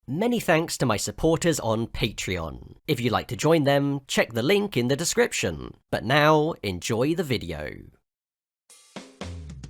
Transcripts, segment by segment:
Many thanks to my supporters on Patreon. If you'd like to join them, check the link in the description. But now, enjoy the video.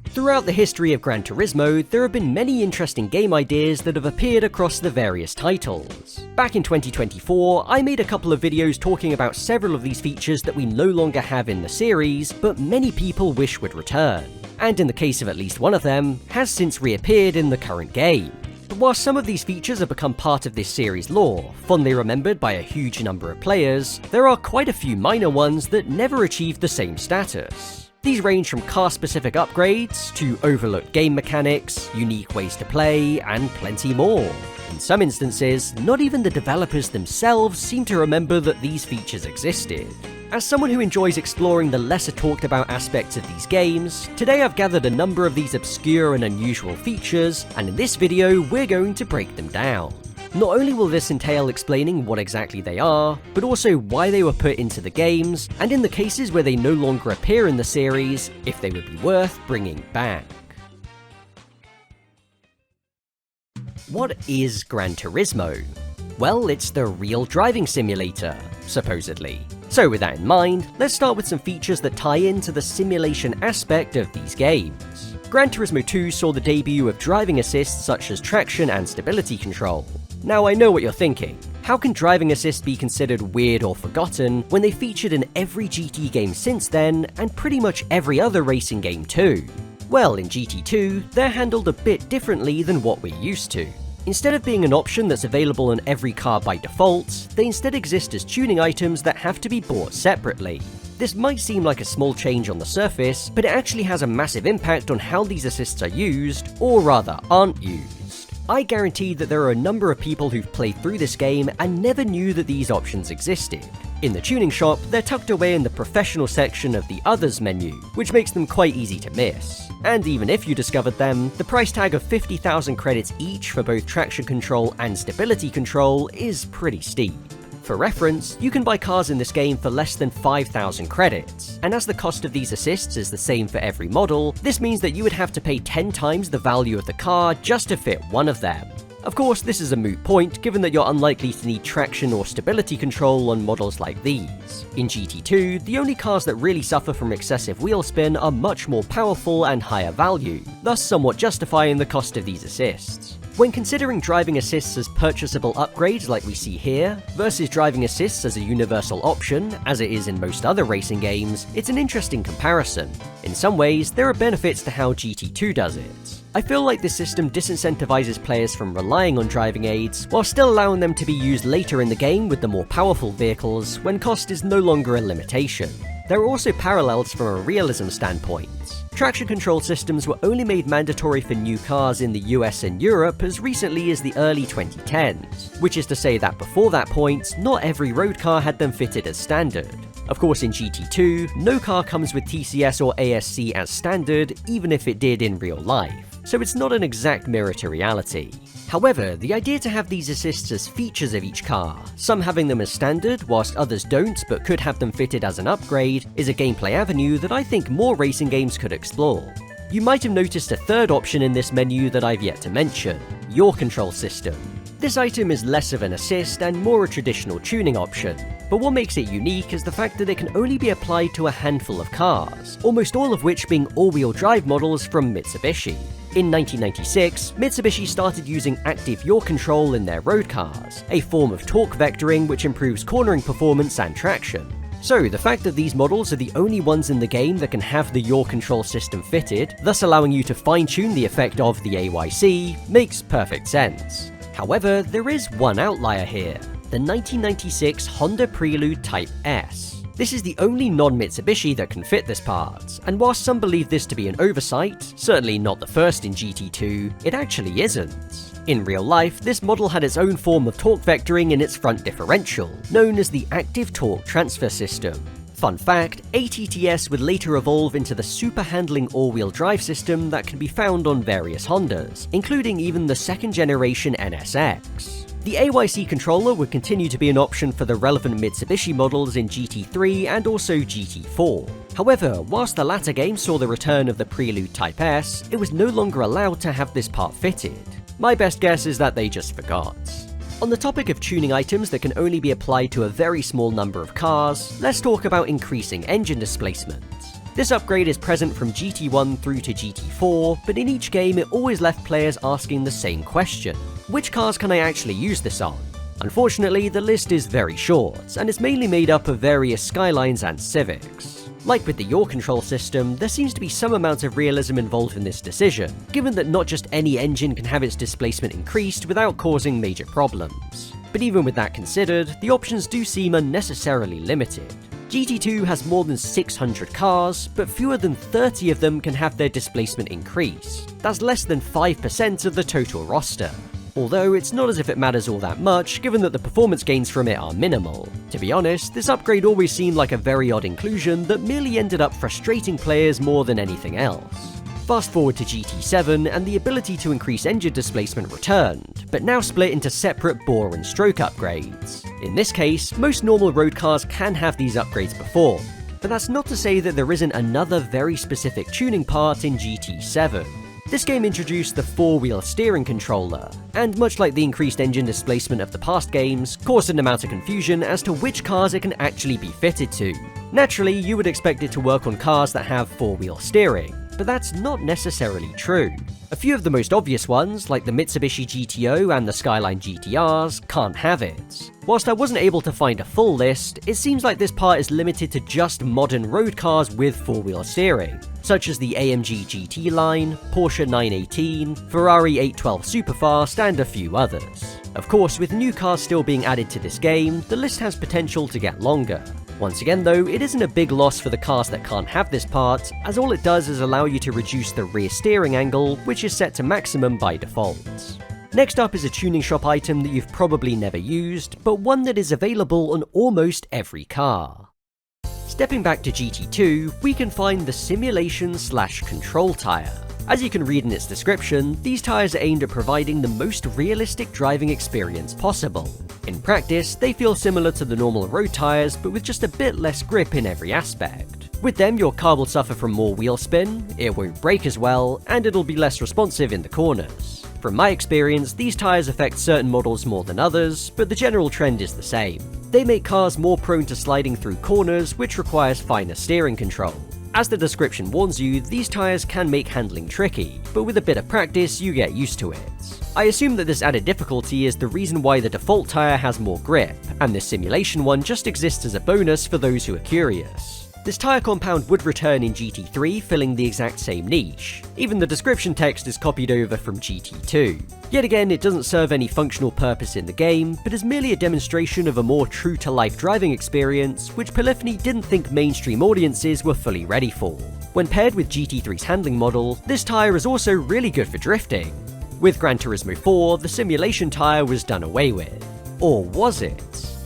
Throughout the history of Gran Turismo, there have been many interesting game ideas that have appeared across the various titles. Back in 2024, I made a couple of videos talking about several of these features that we no longer have in the series, but many people wish would return. And in the case of at least one of them, has since reappeared in the current game. But while some of these features have become part of this series' lore, fondly remembered by a huge number of players, there are quite a few minor ones that never achieved the same status. These range from car-specific upgrades, to overlooked game mechanics, unique ways to play, and plenty more. In some instances, not even the developers themselves seem to remember that these features existed. As someone who enjoys exploring the lesser talked about aspects of these games, today I've gathered a number of these obscure and unusual features, and in this video we're going to break them down. Not only will this entail explaining what exactly they are, but also why they were put into the games, and in the cases where they no longer appear in the series, if they would be worth bringing back. What is Gran Turismo? Well, it's the real driving simulator, supposedly. So with that in mind, let's start with some features that tie into the simulation aspect of these games. Gran Turismo 2 saw the debut of driving assists such as traction and stability control. Now I know what you're thinking. How can driving assist be considered weird or forgotten when they featured in every GT game since then, and pretty much every other racing game too? Well, in GT2, they're handled a bit differently than what we're used to. Instead of being an option that's available on every car by default, they instead exist as tuning items that have to be bought separately. This might seem like a small change on the surface, but it actually has a massive impact on how these assists are used, or rather, aren't used. I guarantee that there are a number of people who've played through this game and never knew that these options existed. In the tuning shop, they're tucked away in the professional section of the Others menu, which makes them quite easy to miss. And even if you discovered them, the price tag of 50,000 credits each for both traction control and stability control is pretty steep. For reference, you can buy cars in this game for less than 5,000 credits, and as the cost of these assists is the same for every model, this means that you would have to pay 10 times the value of the car just to fit one of them. Of course, this is a moot point, given that you're unlikely to need traction or stability control on models like these. In GT2, the only cars that really suffer from excessive wheel spin are much more powerful and higher value, thus somewhat justifying the cost of these assists. When considering driving assists as purchasable upgrades like we see here, versus driving assists as a universal option, as it is in most other racing games, it's an interesting comparison. In some ways, there are benefits to how GT2 does it. I feel like this system disincentivizes players from relying on driving aids, while still allowing them to be used later in the game with the more powerful vehicles, when cost is no longer a limitation. There are also parallels from a realism standpoint. Traction control systems were only made mandatory for new cars in the US and Europe as recently as the early 2010s, which is to say that before that point, not every road car had them fitted as standard. Of course, in GT2, no car comes with TCS or ASC as standard, even if it did in real life, so it's not an exact mirror to reality. However, the idea to have these assists as features of each car, some having them as standard whilst others don't but could have them fitted as an upgrade, is a gameplay avenue that I think more racing games could explore. You might have noticed a third option in this menu that I've yet to mention, your control system. This item is less of an assist and more a traditional tuning option, but what makes it unique is the fact that it can only be applied to a handful of cars, almost all of which being all-wheel drive models from Mitsubishi. In 1996, Mitsubishi started using active yaw control in their road cars, a form of torque vectoring which improves cornering performance and traction. So the fact that these models are the only ones in the game that can have the yaw control system fitted, thus allowing you to fine-tune the effect of the AYC, makes perfect sense. However, there is one outlier here, the 1996 Honda Prelude Type S. This is the only non-Mitsubishi that can fit this part, and whilst some believe this to be an oversight, certainly not the first in GT2, it actually isn't. In real life, this model had its own form of torque vectoring in its front differential, known as the Active Torque Transfer System. Fun fact, ATTS would later evolve into the super handling all-wheel drive system that can be found on various Hondas, including even the second generation NSX. The AYC controller would continue to be an option for the relevant Mitsubishi models in GT3 and also GT4. However, whilst the latter game saw the return of the Prelude Type S, it was no longer allowed to have this part fitted. My best guess is that they just forgot. On the topic of tuning items that can only be applied to a very small number of cars, let's talk about increasing engine displacement. This upgrade is present from GT1 through to GT4, but in each game it always left players asking the same question: which cars can I actually use this on? Unfortunately, the list is very short, and it's mainly made up of various Skylines and Civics. Like with the yaw control system, there seems to be some amount of realism involved in this decision, given that not just any engine can have its displacement increased without causing major problems. But even with that considered, the options do seem unnecessarily limited. GT2 has more than 600 cars, but fewer than 30 of them can have their displacement increased. That's less than 5% of the total roster. Although it's not as if it matters all that much, given that the performance gains from it are minimal. To be honest, this upgrade always seemed like a very odd inclusion that merely ended up frustrating players more than anything else. Fast forward to GT7, and the ability to increase engine displacement returned, but now split into separate bore and stroke upgrades. In this case, most normal road cars can have these upgrades performed, but that's not to say that there isn't another very specific tuning part in GT7. This game introduced the 4-wheel steering controller, and much like the increased engine displacement of the past games, caused an amount of confusion as to which cars it can actually be fitted to. Naturally, you would expect it to work on cars that have 4-wheel steering, but that's not necessarily true. A few of the most obvious ones, like the Mitsubishi GTO and the Skyline GTRs, can't have it. Whilst I wasn't able to find a full list, it seems like this part is limited to just modern road cars with 4-wheel steering, such as the AMG GT line, Porsche 918, Ferrari 812 Superfast, and a few others. Of course, with new cars still being added to this game, the list has potential to get longer. Once again though, it isn't a big loss for the cars that can't have this part, as all it does is allow you to reduce the rear steering angle, which is set to maximum by default. Next up is a tuning shop item that you've probably never used, but one that is available on almost every car. Stepping back to GT2, we can find the simulation/control tyre. As you can read in its description, these tyres are aimed at providing the most realistic driving experience possible. In practice, they feel similar to the normal road tyres, but with just a bit less grip in every aspect. With them, your car will suffer from more wheel spin, it won't brake as well, and it'll be less responsive in the corners. From my experience, these tyres affect certain models more than others, but the general trend is the same. They make cars more prone to sliding through corners, which requires finer steering control. As the description warns you, these tyres can make handling tricky, but with a bit of practice you get used to it. I assume that this added difficulty is the reason why the default tyre has more grip, and this simulation one just exists as a bonus for those who are curious. This tyre compound would return in GT3, filling the exact same niche. Even the description text is copied over from GT2. Yet again, it doesn't serve any functional purpose in the game, but is merely a demonstration of a more true-to-life driving experience, which Polyphony didn't think mainstream audiences were fully ready for. When paired with GT3's handling model, this tyre is also really good for drifting. With Gran Turismo 4, the simulation tyre was done away with. Or was it?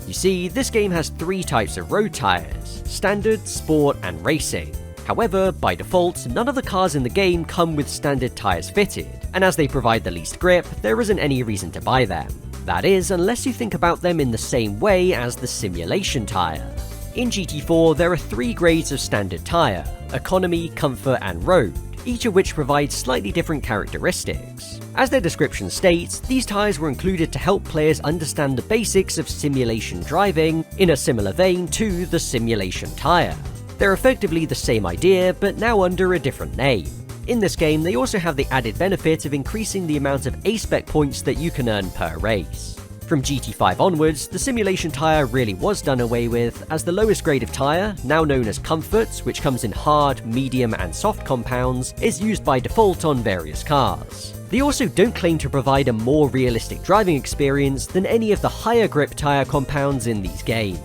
You see, this game has 3 types of road tyres: standard, sport, and racing. However, by default, none of the cars in the game come with standard tyres fitted, and as they provide the least grip, there isn't any reason to buy them. That is, unless you think about them in the same way as the simulation tyre. In GT4, there are 3 grades of standard tyre: economy, comfort, and road, each of which provides slightly different characteristics. As their description states, these tyres were included to help players understand the basics of simulation driving, in a similar vein to the simulation tyre. They're effectively the same idea, but now under a different name. In this game, they also have the added benefit of increasing the amount of A-spec points that you can earn per race. From GT5 onwards, the simulation tyre really was done away with, as the lowest grade of tyre, now known as Comfort, which comes in hard, medium, and soft compounds, is used by default on various cars. They also don't claim to provide a more realistic driving experience than any of the higher grip tyre compounds in these games.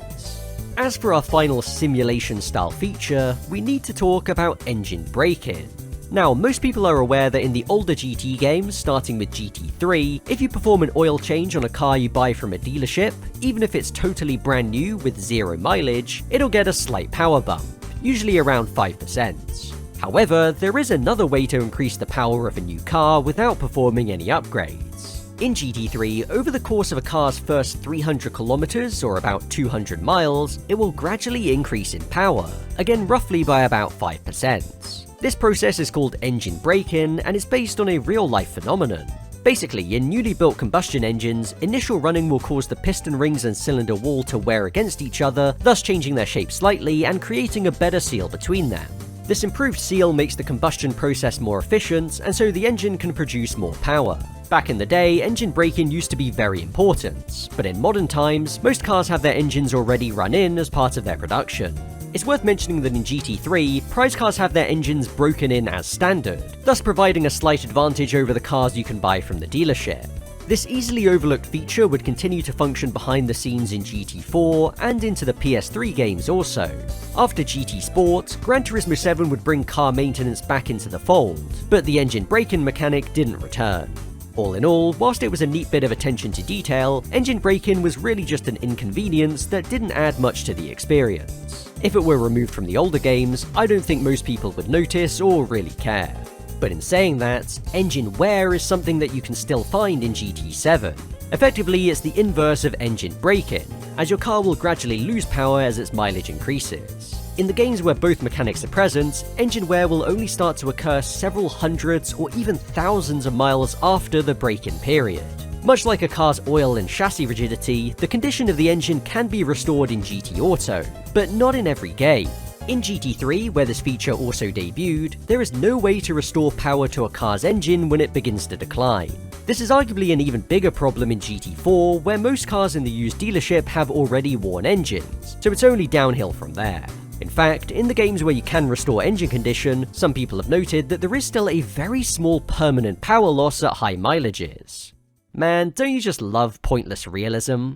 As for our final simulation-style feature, we need to talk about engine braking. Now, most people are aware that in the older GT games, starting with GT3, if you perform an oil change on a car you buy from a dealership, even if it's totally brand new with 0 mileage, it'll get a slight power bump, usually around 5%. However, there is another way to increase the power of a new car without performing any upgrades. In GT3, over the course of a car's first 300 kilometers or about 200 miles, it will gradually increase in power, again roughly by about 5%. This process is called engine braking, and it's based on a real-life phenomenon. Basically, in newly built combustion engines, initial running will cause the piston rings and cylinder wall to wear against each other, thus changing their shape slightly and creating a better seal between them. This improved seal makes the combustion process more efficient, and so the engine can produce more power. Back in the day, engine braking used to be very important, but in modern times, most cars have their engines already run in as part of their production. It's worth mentioning that in GT3, prize cars have their engines broken in as standard, thus providing a slight advantage over the cars you can buy from the dealership. This easily overlooked feature would continue to function behind the scenes in GT4 and into the PS3 games also. After GT Sport, Gran Turismo 7 would bring car maintenance back into the fold, but the engine braking mechanic didn't return. All in all, whilst it was a neat bit of attention to detail, engine braking was really just an inconvenience that didn't add much to the experience. If it were removed from the older games, I don't think most people would notice or really care. But in saying that, engine wear is something that you can still find in GT7. Effectively, it's the inverse of engine braking, as your car will gradually lose power as its mileage increases. In the games where both mechanics are present, engine wear will only start to occur several hundreds or even thousands of miles after the break-in period. Much like a car's oil and chassis rigidity, the condition of the engine can be restored in GT Auto, but not in every game. In GT3, where this feature also debuted, there is no way to restore power to a car's engine when it begins to decline. This is arguably an even bigger problem in GT4, where most cars in the used dealership have already worn engines, so it's only downhill from there. In fact, in the games where you can restore engine condition, some people have noted that there is still a very small permanent power loss at high mileages. Man, don't you just love pointless realism?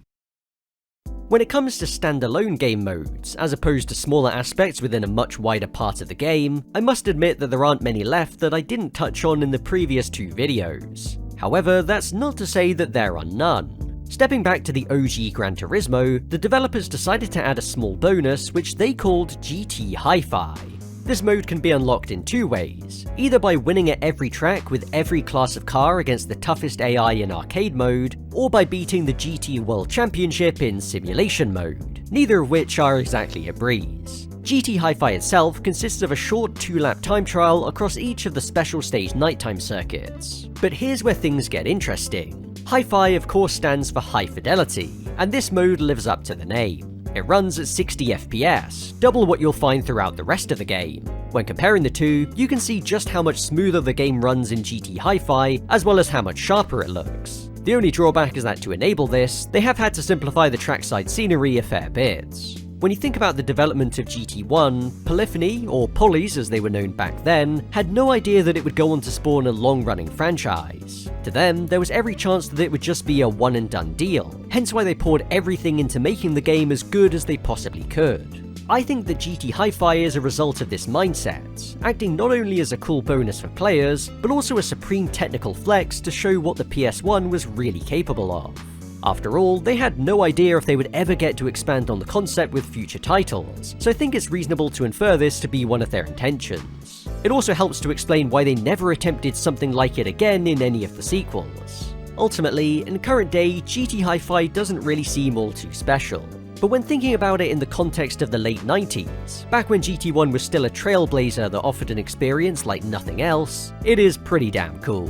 When it comes to standalone game modes, as opposed to smaller aspects within a much wider part of the game, I must admit that there aren't many left that I didn't touch on in the previous two videos. However, that's not to say that there are none. Stepping back to the OG Gran Turismo, the developers decided to add a small bonus which they called GT Hi-Fi. This mode can be unlocked in two ways, either by winning at every track with every class of car against the toughest AI in arcade mode, or by beating the GT World Championship in simulation mode, neither of which are exactly a breeze. GT Hi-Fi itself consists of a short 2-lap time trial across each of the special stage nighttime circuits. But here's where things get interesting. Hi-Fi of course stands for high fidelity, and this mode lives up to the name. It runs at 60 FPS, double what you'll find throughout the rest of the game. When comparing the two, you can see just how much smoother the game runs in GT Hi-Fi, as well as how much sharper it looks. The only drawback is that to enable this, they have had to simplify the trackside scenery a fair bit. When you think about the development of GT1, Polyphony, or Polys as they were known back then, had no idea that it would go on to spawn a long-running franchise. To them, there was every chance that it would just be a one-and-done deal, hence why they poured everything into making the game as good as they possibly could. I think that GT Hi-Fi is a result of this mindset, acting not only as a cool bonus for players, but also a supreme technical flex to show what the PS1 was really capable of. After all, they had no idea if they would ever get to expand on the concept with future titles, so I think it's reasonable to infer this to be one of their intentions. It also helps to explain why they never attempted something like it again in any of the sequels. Ultimately, in current day, GT Hi-Fi doesn't really seem all too special. But when thinking about it in the context of the late 90s, back when GT1 was still a trailblazer that offered an experience like nothing else, it is pretty damn cool.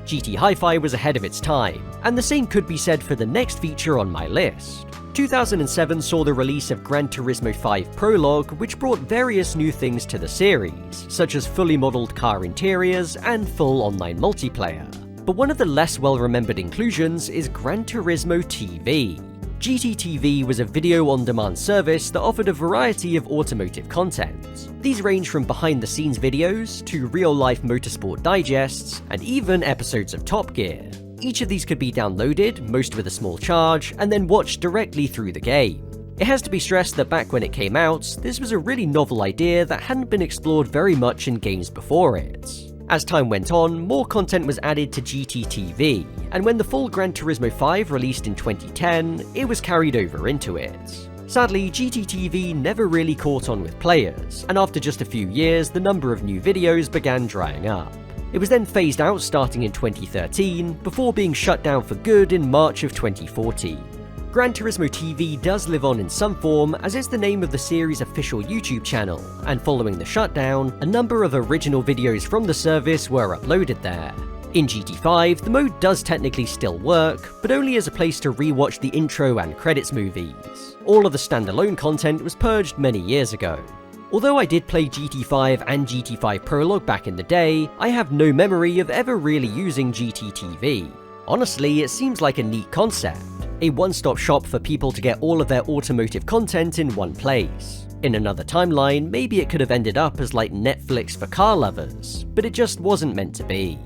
GT Hi-Fi was ahead of its time, and the same could be said for the next feature on my list. 2007 saw the release of Gran Turismo 5 Prologue, which brought various new things to the series, such as fully modelled car interiors and full online multiplayer. But one of the less well-remembered inclusions is Gran Turismo TV. GTTV was a video-on-demand service that offered a variety of automotive content. These range from behind-the-scenes videos to real-life motorsport digests, and even episodes of Top Gear. Each of these could be downloaded, most with a small charge, and then watched directly through the game. It has to be stressed that back when it came out, this was a really novel idea that hadn't been explored very much in games before it. As time went on, more content was added to GTTV, and when the full Gran Turismo 5 released in 2010, it was carried over into it. Sadly, GTTV never really caught on with players, and after just a few years, the number of new videos began drying up. It was then phased out starting in 2013, before being shut down for good in March of 2014. Gran Turismo TV does live on in some form, as it's the name of the series' official YouTube channel, and following the shutdown, a number of original videos from the service were uploaded there. In GT5, the mode does technically still work, but only as a place to rewatch the intro and credits movies. All of the standalone content was purged many years ago. Although I did play GT5 and GT5 Prologue back in the day, I have no memory of ever really using GTTV. Honestly, it seems like a neat concept, a one-stop shop for people to get all of their automotive content in one place. In another timeline, maybe it could have ended up as like Netflix for car lovers, but it just wasn't meant to be.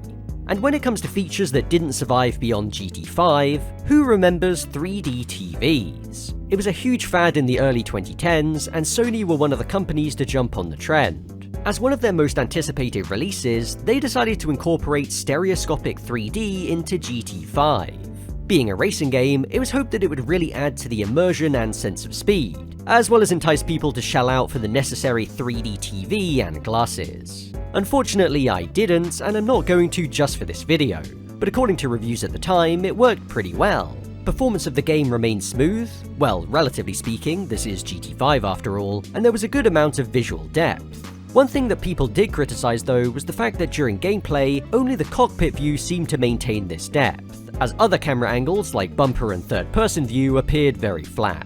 And when it comes to features that didn't survive beyond GT5, who remembers 3D TVs? It was a huge fad in the early 2010s, and Sony were one of the companies to jump on the trend. As one of their most anticipated releases, they decided to incorporate stereoscopic 3D into GT5. Being a racing game, it was hoped that it would really add to the immersion and sense of speed, as well as entice people to shell out for the necessary 3D TV and glasses. Unfortunately, I didn't, and I'm not going to just for this video, but according to reviews at the time, it worked pretty well. Performance of the game remained smooth, well, relatively speaking, this is GT5 after all, and there was a good amount of visual depth. One thing that people did criticize though was the fact that during gameplay, only the cockpit view seemed to maintain this depth, as other camera angles like bumper and third-person view appeared very flat.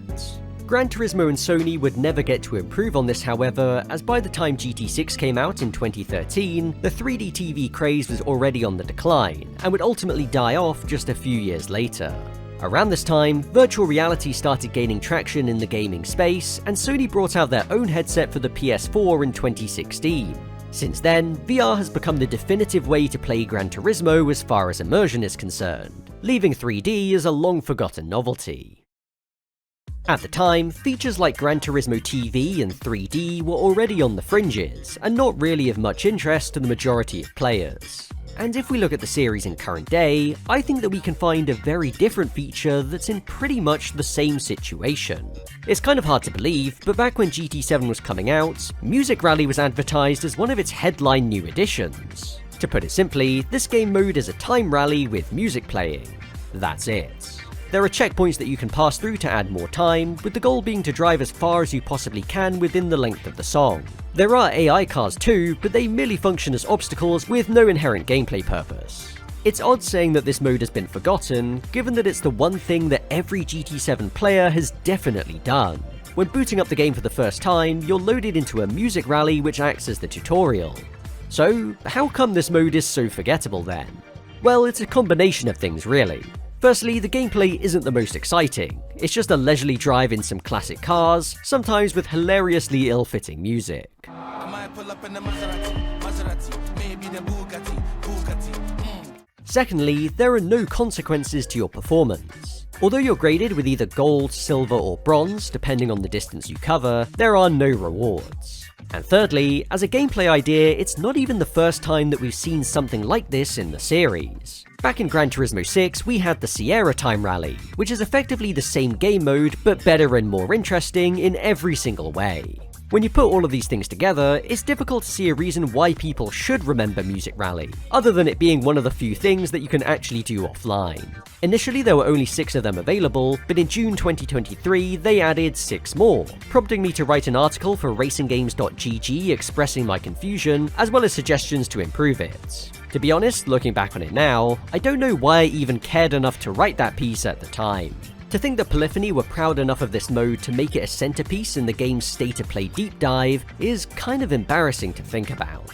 Gran Turismo and Sony would never get to improve on this however, as by the time GT6 came out in 2013, the 3D TV craze was already on the decline, and would ultimately die off just a few years later. Around this time, virtual reality started gaining traction in the gaming space, and Sony brought out their own headset for the PS4 in 2016. Since then, VR has become the definitive way to play Gran Turismo as far as immersion is concerned, leaving 3D as a long-forgotten novelty. At the time, features like Gran Turismo TV and 3D were already on the fringes, and not really of much interest to the majority of players. And if we look at the series in current day, I think that we can find a very different feature that's in pretty much the same situation. It's kind of hard to believe, but back when GT7 was coming out, Music Rally was advertised as one of its headline new additions. To put it simply, this game mode is a time rally with music playing. That's it. There are checkpoints that you can pass through to add more time, with the goal being to drive as far as you possibly can within the length of the song. There are AI cars too, but they merely function as obstacles with no inherent gameplay purpose. It's odd saying that this mode has been forgotten, given that it's the one thing that every GT7 player has definitely done. When booting up the game for the first time, you're loaded into a music rally which acts as the tutorial. So, how come this mode is so forgettable then? Well, it's a combination of things really. Firstly, the gameplay isn't the most exciting. It's just a leisurely drive in some classic cars, sometimes with hilariously ill-fitting music. Secondly, there are no consequences to your performance. Although you're graded with either gold, silver, or bronze, depending on the distance you cover, there are no rewards. And thirdly, as a gameplay idea, it's not even the first time that we've seen something like this in the series. Back in Gran Turismo 6, we had the Sierra Time Rally, which is effectively the same game mode, but better and more interesting in every single way. When you put all of these things together, it's difficult to see a reason why people should remember Music Rally, other than it being one of the few things that you can actually do offline. Initially there were only 6 of them available, but in June 2023 they added 6 more, prompting me to write an article for racinggames.gg expressing my confusion, as well as suggestions to improve it. To be honest, looking back on it now, I don't know why I even cared enough to write that piece at the time. To think that Polyphony were proud enough of this mode to make it a centerpiece in the game's state-of-play deep dive is kind of embarrassing to think about.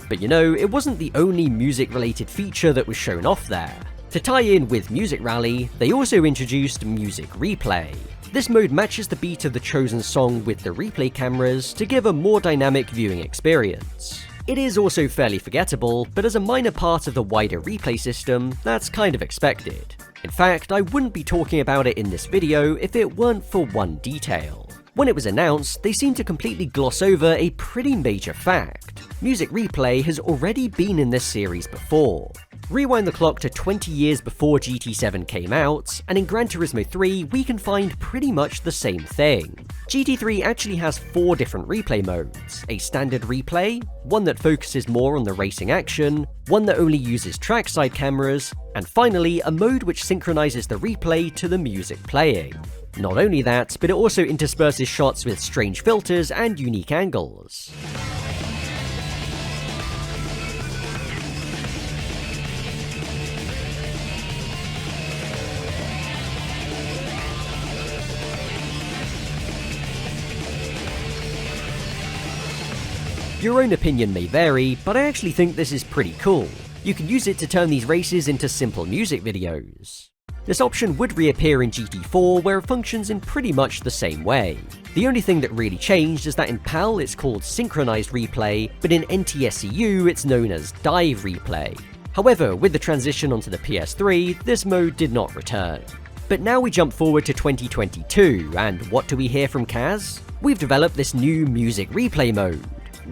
But you know, it wasn't the only music-related feature that was shown off there. To tie in with Music Rally, they also introduced Music Replay. This mode matches the beat of the chosen song with the replay cameras to give a more dynamic viewing experience. It is also fairly forgettable, but as a minor part of the wider replay system, that's kind of expected. In fact, I wouldn't be talking about it in this video if it weren't for one detail. When it was announced, they seemed to completely gloss over a pretty major fact. Music Replay has already been in this series before. Rewind the clock to 20 years before GT7 came out, and in Gran Turismo 3 we can find pretty much the same thing. GT3 actually has 4 different replay modes: a standard replay, one that focuses more on the racing action, one that only uses trackside cameras, and finally a mode which synchronizes the replay to the music playing. Not only that, but it also intersperses shots with strange filters and unique angles. Your own opinion may vary, but I actually think this is pretty cool. You can use it to turn these races into simple music videos. This option would reappear in GT4, where it functions in pretty much the same way. The only thing that really changed is that in PAL it's called Synchronized Replay, but in NTSCU it's known as Dive Replay. However, with the transition onto the PS3, this mode did not return. But now we jump forward to 2022, and what do we hear from Kaz? We've developed this new music replay mode,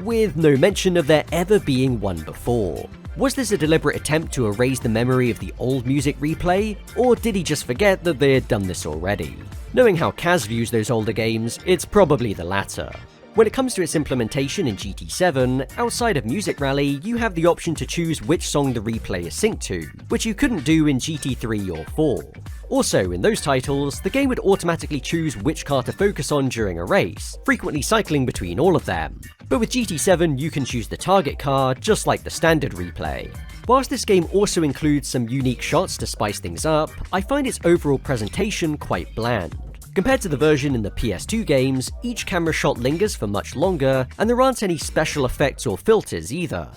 with no mention of there ever being one before. Was this a deliberate attempt to erase the memory of the old music replay, or did he just forget that they had done this already? Knowing how Kaz views those older games, it's probably the latter. When it comes to its implementation in GT7, outside of Music Rally, you have the option to choose which song the replay is synced to, which you couldn't do in GT3 or 4. Also, in those titles, the game would automatically choose which car to focus on during a race, frequently cycling between all of them. But with GT7, you can choose the target car, just like the standard replay. Whilst this game also includes some unique shots to spice things up, I find its overall presentation quite bland. Compared to the version in the PS2 games, each camera shot lingers for much longer, and there aren't any special effects or filters either.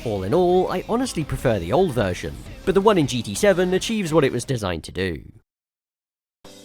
All in all, I honestly prefer the old version, but the one in GT7 achieves what it was designed to do.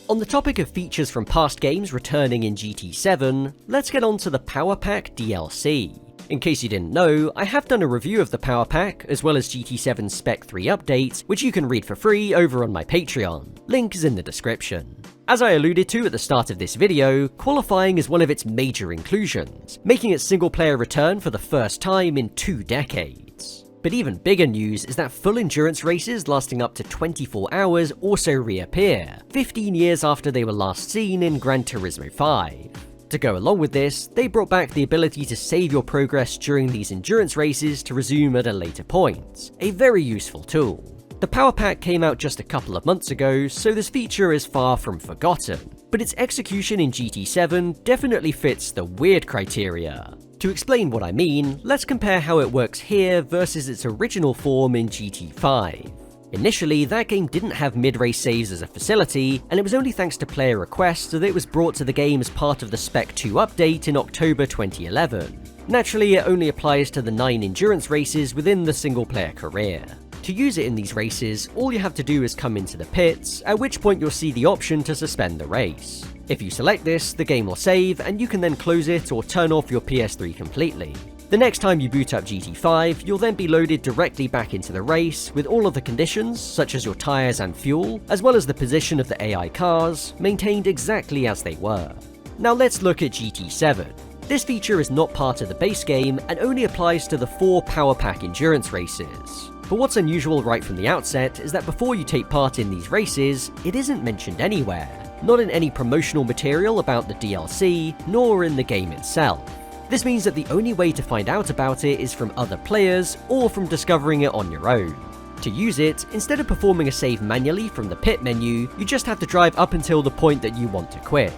On the topic of features from past games returning in GT7, let's get on to the Power Pack DLC. In case you didn't know, I have done a review of the Power Pack, as well as GT7's Spec 3 update, which you can read for free over on my Patreon. Link is in the description. As I alluded to at the start of this video, qualifying is one of its major inclusions, making its single-player return for the first time in 2 decades. But even bigger news is that full endurance races lasting up to 24 hours also reappear, 15 years after they were last seen in Gran Turismo 5. To go along with this, they brought back the ability to save your progress during these endurance races to resume at a later point, a very useful tool. The Power Pack came out just a couple of months ago, so this feature is far from forgotten, but its execution in GT7 definitely fits the weird criteria. To explain what I mean, let's compare how it works here versus its original form in GT5. Initially, that game didn't have mid-race saves as a facility, and it was only thanks to player requests that it was brought to the game as part of the Spec 2 update in October 2011. Naturally, it only applies to the 9 endurance races within the single-player career. To use it in these races, all you have to do is come into the pits, at which point you'll see the option to suspend the race. If you select this, the game will save, and you can then close it or turn off your PS3 completely. The next time you boot up GT5, you'll then be loaded directly back into the race, with all of the conditions, such as your tyres and fuel, as well as the position of the AI cars, maintained exactly as they were. Now let's look at GT7. This feature is not part of the base game, and only applies to the 4 Power Pack endurance races. But what's unusual right from the outset is that before you take part in these races, it isn't mentioned anywhere. Not in any promotional material about the DLC, nor in the game itself. This means that the only way to find out about it is from other players, or from discovering it on your own. To use it, instead of performing a save manually from the pit menu, you just have to drive up until the point that you want to quit.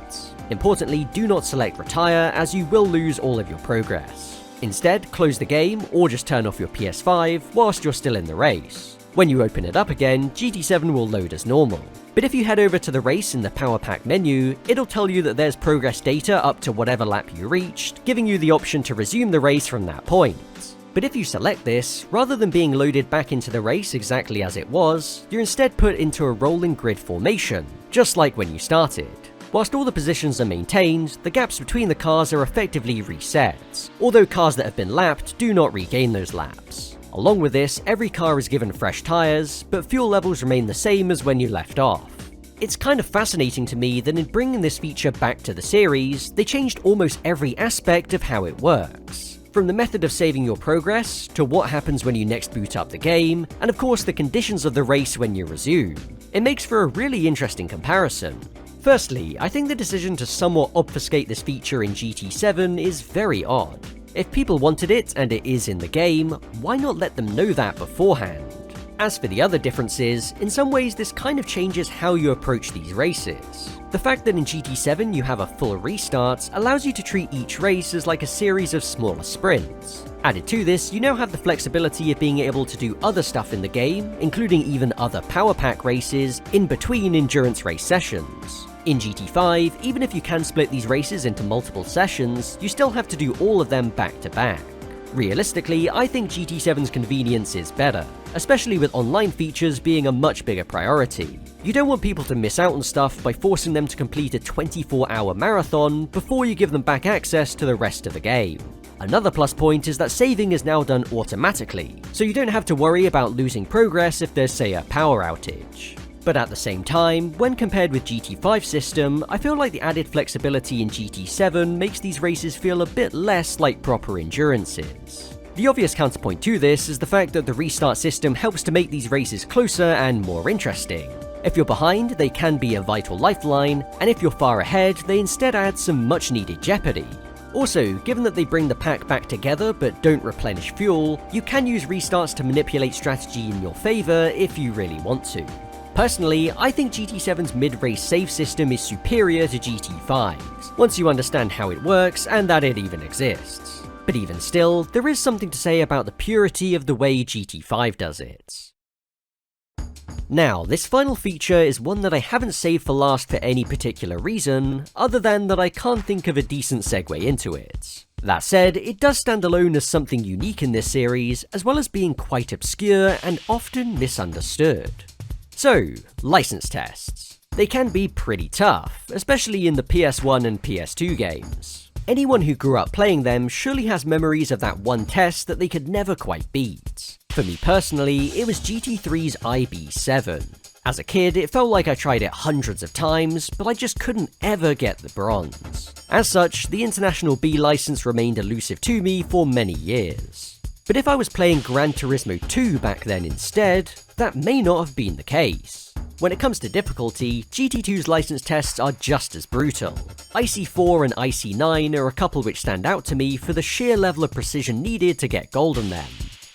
Importantly, do not select retire, as you will lose all of your progress. Instead, close the game, or just turn off your PS5 whilst you're still in the race. When you open it up again, GT7 will load as normal. But if you head over to the race in the Power Pack menu, it'll tell you that there's progress data up to whatever lap you reached, giving you the option to resume the race from that point. But if you select this, rather than being loaded back into the race exactly as it was, you're instead put into a rolling grid formation, just like when you started. Whilst all the positions are maintained, the gaps between the cars are effectively reset, although cars that have been lapped do not regain those laps. Along with this, every car is given fresh tyres, but fuel levels remain the same as when you left off. It's kind of fascinating to me that in bringing this feature back to the series, they changed almost every aspect of how it works. From the method of saving your progress, to what happens when you next boot up the game, and of course the conditions of the race when you resume. It makes for a really interesting comparison. Firstly, I think the decision to somewhat obfuscate this feature in GT7 is very odd. If people wanted it and it is in the game, why not let them know that beforehand? As for the other differences, in some ways this kind of changes how you approach these races. The fact that in GT7 you have a full restart allows you to treat each race as like a series of smaller sprints. Added to this, you now have the flexibility of being able to do other stuff in the game, including even other power pack races, in between endurance race sessions. In GT5, even if you can split these races into multiple sessions, you still have to do all of them back to back. Realistically, I think GT7's convenience is better, especially with online features being a much bigger priority. You don't want people to miss out on stuff by forcing them to complete a 24-hour marathon before you give them back access to the rest of the game. Another plus point is that saving is now done automatically, so you don't have to worry about losing progress if there's, say, a power outage. But at the same time, when compared with GT5's system, I feel like the added flexibility in GT7 makes these races feel a bit less like proper endurances. The obvious counterpoint to this is the fact that the restart system helps to make these races closer and more interesting. If you're behind, they can be a vital lifeline, and if you're far ahead, they instead add some much needed jeopardy. Also, given that they bring the pack back together but don't replenish fuel, you can use restarts to manipulate strategy in your favour if you really want to. Personally, I think GT7's mid-race save system is superior to GT5's, once you understand how it works and that it even exists. But even still, there is something to say about the purity of the way GT5 does it. Now, this final feature is one that I haven't saved for last for any particular reason, other than that I can't think of a decent segue into it. That said, it does stand alone as something unique in this series, as well as being quite obscure and often misunderstood. So, license tests. They can be pretty tough, especially in the PS1 and PS2 games. Anyone who grew up playing them surely has memories of that one test that they could never quite beat. For me personally, it was GT3's IB7. As a kid, it felt like I tried it hundreds of times, but I just couldn't ever get the bronze. As such, the International B license remained elusive to me for many years. But if I was playing Gran Turismo 2 back then instead, that may not have been the case. When it comes to difficulty, GT2's license tests are just as brutal. IC4 and IC9 are a couple which stand out to me for the sheer level of precision needed to get gold on them.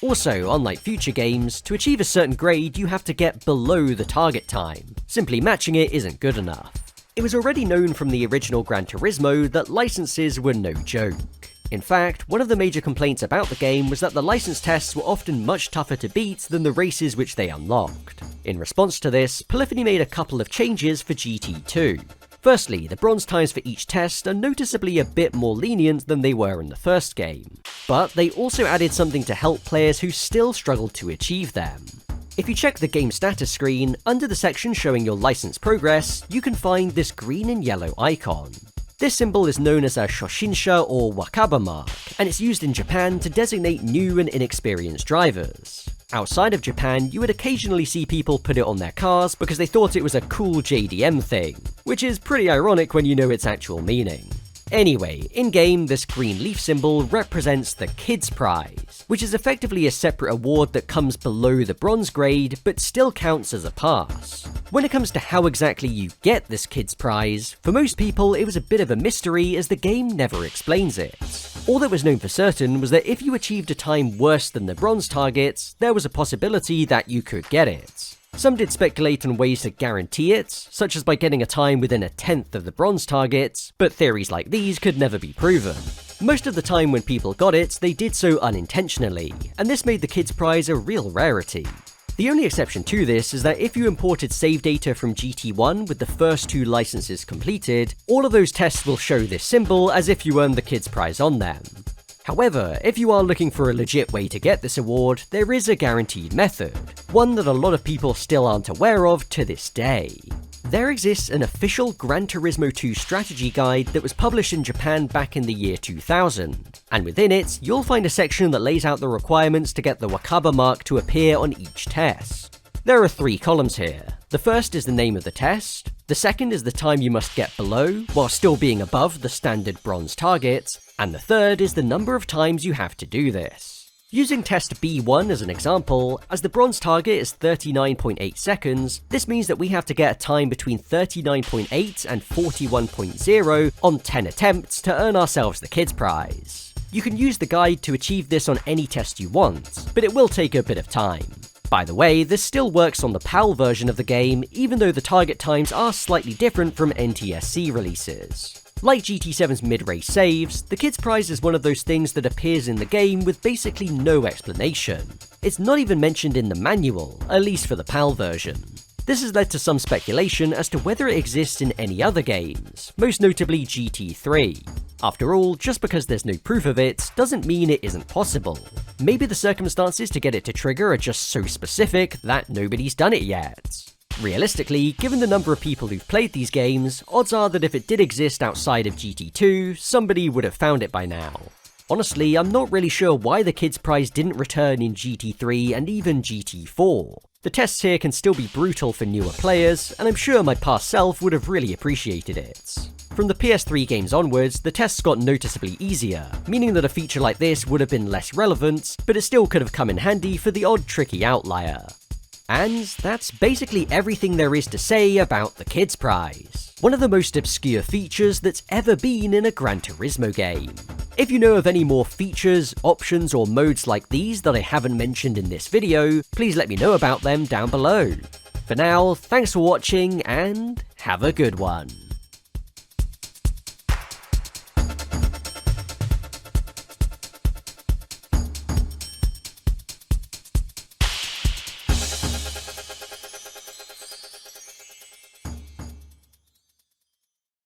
Also, unlike future games, to achieve a certain grade you have to get below the target time. Simply matching it isn't good enough. It was already known from the original Gran Turismo that licenses were no joke. In fact, one of the major complaints about the game was that the license tests were often much tougher to beat than the races which they unlocked. In response to this, Polyphony made a couple of changes for GT2. Firstly, the bronze times for each test are noticeably a bit more lenient than they were in the first game. But they also added something to help players who still struggled to achieve them. If you check the game status screen, under the section showing your license progress, you can find this green and yellow icon. This symbol is known as a Shoshinsha or Wakaba mark, and it's used in Japan to designate new and inexperienced drivers. Outside of Japan, you would occasionally see people put it on their cars because they thought it was a cool JDM thing, which is pretty ironic when you know its actual meaning. Anyway, in-game, this green leaf symbol represents the Kids Prize, which is effectively a separate award that comes below the bronze grade, but still counts as a pass. When it comes to how exactly you get this Kids Prize, for most people it was a bit of a mystery as the game never explains it. All that was known for certain was that if you achieved a time worse than the bronze targets, there was a possibility that you could get it. Some did speculate on ways to guarantee it, such as by getting a time within a tenth of the bronze target, but theories like these could never be proven. Most of the time when people got it, they did so unintentionally, and this made the Kids Prize a real rarity. The only exception to this is that if you imported save data from GT1 with the first 2 licenses completed, all of those tests will show this symbol as if you earned the Kids Prize on them. However, if you are looking for a legit way to get this award, there is a guaranteed method, one that a lot of people still aren't aware of to this day. There exists an official Gran Turismo 2 strategy guide that was published in Japan back in the year 2000, and within it, you'll find a section that lays out the requirements to get the Wakaba mark to appear on each test. There are 3 columns here. The first is the name of the test, the second is the time you must get below, while still being above the standard bronze target, and the third is the number of times you have to do this. Using test B1 as an example, as the bronze target is 39.8 seconds, this means that we have to get a time between 39.8 and 41.0 on 10 attempts to earn ourselves the Kids Prize. You can use the guide to achieve this on any test you want, but it will take a bit of time. By the way, this still works on the PAL version of the game, even though the target times are slightly different from NTSC releases. Like GT7's mid-race saves, the Kids Prize is one of those things that appears in the game with basically no explanation. It's not even mentioned in the manual, at least for the PAL version. This has led to some speculation as to whether it exists in any other games, most notably GT3. After all, just because there's no proof of it, doesn't mean it isn't possible. Maybe the circumstances to get it to trigger are just so specific that nobody's done it yet. Realistically, given the number of people who've played these games, odds are that if it did exist outside of GT2, somebody would have found it by now. Honestly, I'm not really sure why the Kids Prize didn't return in GT3 and even GT4. The tests here can still be brutal for newer players, and I'm sure my past self would have really appreciated it. From the PS3 games onwards, the tests got noticeably easier, meaning that a feature like this would have been less relevant, but it still could have come in handy for the odd tricky outlier. And that's basically everything there is to say about the Kids Prize. One of the most obscure features that's ever been in a Gran Turismo game. If you know of any more features, options, or modes like these that I haven't mentioned in this video, please let me know about them down below. For now, thanks for watching and have a good one.